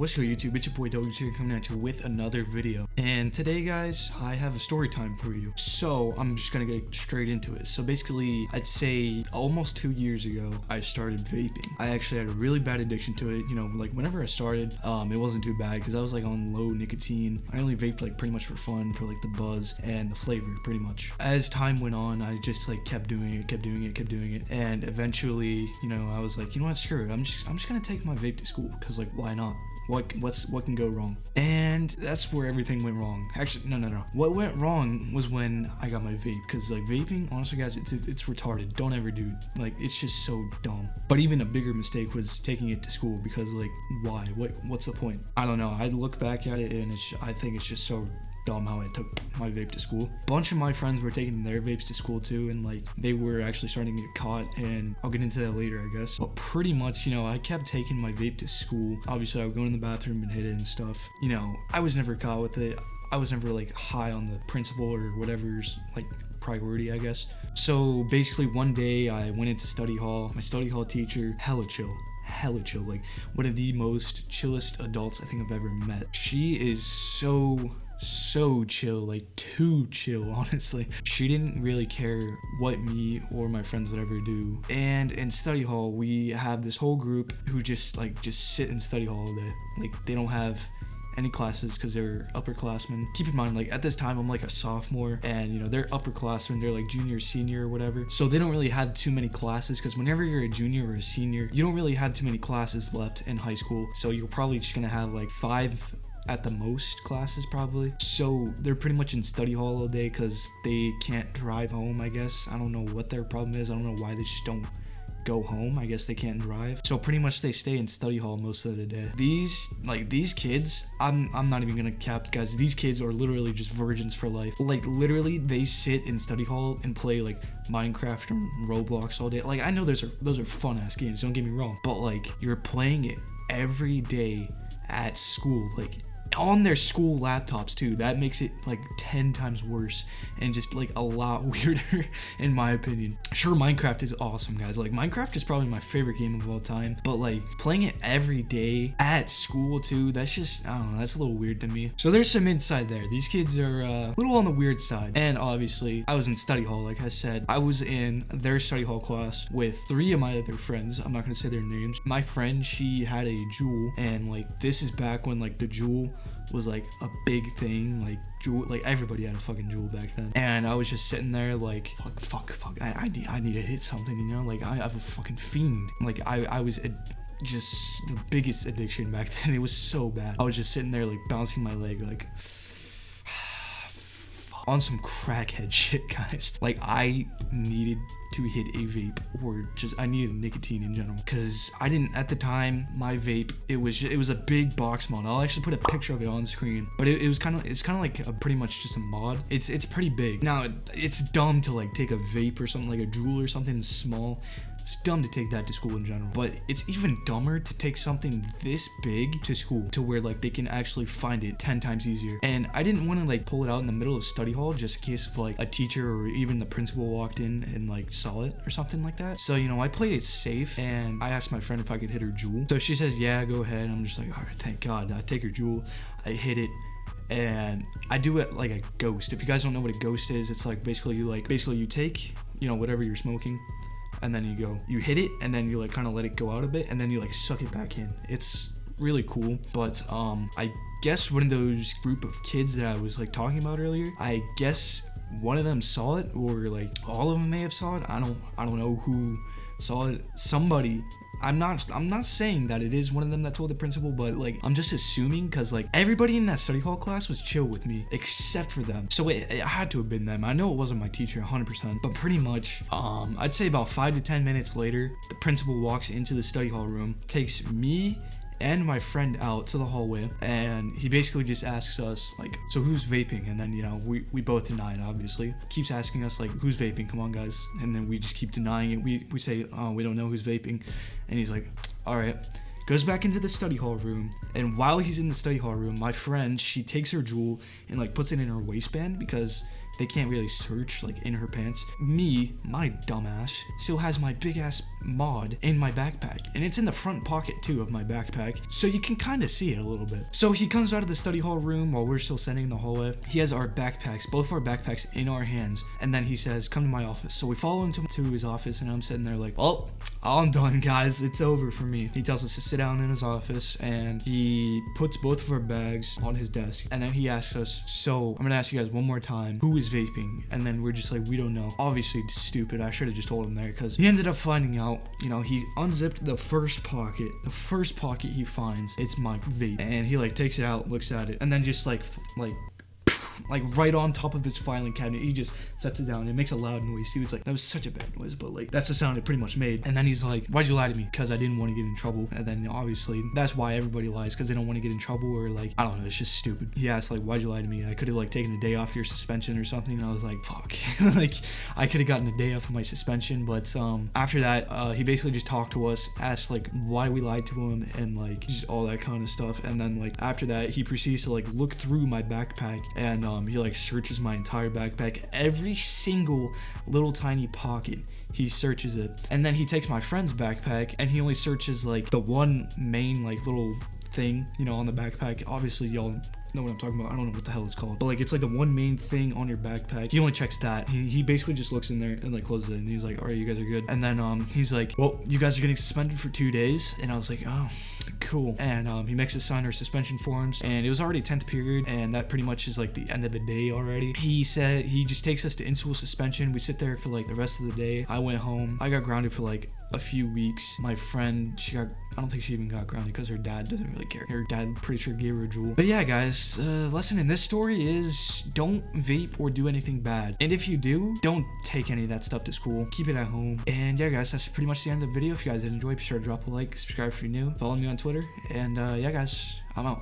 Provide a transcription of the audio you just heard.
What's good, YouTube? It's your boy Doge here coming at you with another video. And today, guys, I have a story time for you. So I'm just gonna get straight into it. So basically, I'd say almost 2 years ago, I started vaping. I actually had a really bad addiction to it. You know, like whenever I started, it wasn't too bad because I was like on low nicotine. I only vaped like pretty much for fun, for like the buzz and the flavor, pretty much. As time went on, I just like kept doing it, and eventually, you know, I was like, you know what, screw it. I'm just gonna take my vape to school because like, why not? What can go wrong? And that's where everything went wrong. Actually, no. What went wrong was when I got my vape, because like vaping, honestly guys, it's retarded. Don't ever do it. Like, it's just so dumb. But even a bigger mistake was taking it to school, because like, why? What's the point? I don't know. I look back at it and I think it's just so dumb how I took my vape to school. A bunch of my friends were taking their vapes to school too, and like they were actually starting to get caught, and I'll get into that later, I guess. But pretty much, you know, I kept taking my vape to school. Obviously, I would go in the bathroom and hit it and stuff. You know, I was never caught with it. I was never like high on the principal or whatever's like priority, I guess. So basically one day I went into study hall. My study hall teacher, hella chill, like one of the most chillest adults I think I've ever met. She is so chill, like too chill, honestly. She didn't really care what me or my friends would ever do. And in study hall, we have this whole group who just sit in study hall all day. Like, they don't have any classes because they're upperclassmen. Keep in mind, like at this time I'm like a sophomore, and you know, they're upperclassmen, they're like junior, senior, or whatever. So they don't really have too many classes, because whenever you're a junior or a senior, you don't really have too many classes left in high school. So you're probably just gonna have like 5 at the most classes probably. So they're pretty much in study hall all day because they can't drive home, I guess. I don't know what their problem is. I don't know why they just don't go home. I guess they can't drive. So pretty much they stay in study hall most of the day. These kids, I'm not even gonna cap, guys. These kids are literally just virgins for life. Like, literally, they sit in study hall and play like Minecraft and Roblox all day. Like, I know those are fun ass games, don't get me wrong, but like, you're playing it every day at school, like on their school laptops too. That makes it like 10 times worse, and just like a lot weirder in my opinion. Sure, Minecraft is awesome, guys. Like, Minecraft is probably my favorite game of all time, but like playing it every day at school too, that's just, I don't know, that's a little weird to me. So there's some insight there. These kids are a little on the weird side. And obviously I was in study hall. Like I said, I was in their study hall class with 3 of my other friends. I'm not gonna say their names. My friend, she had a juul, and like, this is back when like the juul was like a big thing. Like, juul, like everybody had a fucking juul back then. And I was just sitting there like, fuck, I need to hit something, you know? Like, I have a fucking fiend. Like, I was just the biggest addiction back then. It was so bad. I was just sitting there like bouncing my leg like on some crackhead shit, guys. Like, I needed to hit a vape, or just I needed nicotine in general, because I didn't, at the time, my vape, it was a big box mod. I'll actually put a picture of it on screen, but it's kind of like pretty much just a mod. It's pretty big. Now, it's dumb to like take a vape or something, like a juul or something small. It's dumb to take that to school in general, but it's even dumber to take something this big to school, to where like they can actually find it 10 times easier. And I didn't want to like pull it out in the middle of study hall just in case if like a teacher or even the principal walked in and like saw it or something like that. So, you know, I played it safe, and I asked my friend if I could hit her juul. So she says, yeah, go ahead. I'm just like, all right, thank God. I take her juul, I hit it, and I do it like a ghost. If you guys don't know what a ghost is, it's like basically you take, you know, whatever you're smoking, and then you hit it, and then you like kind of let it go out a bit, and then you like suck it back in. It's really cool. But I guess one of those group of kids that I was like talking about earlier, I guess one of them saw it, or like all of them may have saw it. I don't know who saw it. Somebody. I'm not saying that it is one of them that told the principal, but like, I'm just assuming, because like everybody in that study hall class was chill with me except for them. So it had to have been them. I know it wasn't my teacher 100%, but pretty much I'd say about 5 to 10 minutes later, the principal walks into the study hall room, takes me and my friend out to the hallway, and he basically just asks us like, so who's vaping? And then, you know, we both deny it, obviously. Keeps asking us like, who's vaping? Come on, guys. And then we just keep denying it. We say, oh, we don't know who's vaping. And he's like, all right. Goes back into the study hall room, and while he's in the study hall room, my friend, she takes her juul and like puts it in her waistband, because they can't really search like in her pants. Me, my dumbass, still has my big ass mod in my backpack, and it's in the front pocket too of my backpack, so you can kind of see it a little bit. So he comes out of the study hall room while we're still standing in the hallway. He has our backpacks, both of our backpacks in our hands, and then he says, come to my office. So we follow him to his office, and I'm sitting there like, well, I'm done, guys. It's over for me. He tells us to sit down in his office, and he puts both of our bags on his desk, and then he asks us, so I'm gonna ask you guys one more time, who is vaping? And then we're just like, we don't know. Obviously stupid. I should have just told him there, because he ended up finding out, you know, he unzipped the first pocket he finds. It's my vape, and he like takes it out, looks at it, and then just like right on top of his filing cabinet, he just sets it down. It makes a loud noise. He was like, that was such a bad noise, but like that's the sound it pretty much made. And then he's like, why'd you lie to me? Because I didn't want to get in trouble. And then obviously that's why everybody lies, because they don't want to get in trouble, or like, I don't know, it's just stupid. He asked like, why'd you lie to me? I could have like taken a day off your suspension or something. And I was like, fuck. Like I could have gotten a day off of my suspension. But after that, he basically just talked to us, asked like why we lied to him, and like just all that kind of stuff. And then like after that, he proceeds to like look through my backpack, and he like searches my entire backpack, every single little tiny pocket. He searches it, and then he takes my friend's backpack, and he only searches like the one main like little thing, you know, on the backpack. Obviously y'all know what I'm talking about. I don't know what the hell it's called, but like it's like the one main thing on your backpack. He only checks that. He basically just looks in there and like closes it, and he's like, all right, you guys are good. And then he's like, well, you guys are getting suspended for 2 days. And I was like, oh, cool. And he makes us sign our suspension forms, and it was already 10th period, and that pretty much is like the end of the day already. He said he just takes us to in-school suspension. We sit there for like the rest of the day. I went home. I got grounded for like a few weeks. My friend, I don't think she even got grounded because her dad doesn't really care. Her dad, pretty sure, gave her a juul. But yeah, guys, lesson in this story is don't vape or do anything bad. And if you do, don't take any of that stuff to school. Keep it at home. And yeah, guys, that's pretty much the end of the video. If you guys did enjoy, be sure to drop a like, subscribe if you're new, follow me on Twitter. And yeah, guys, I'm out.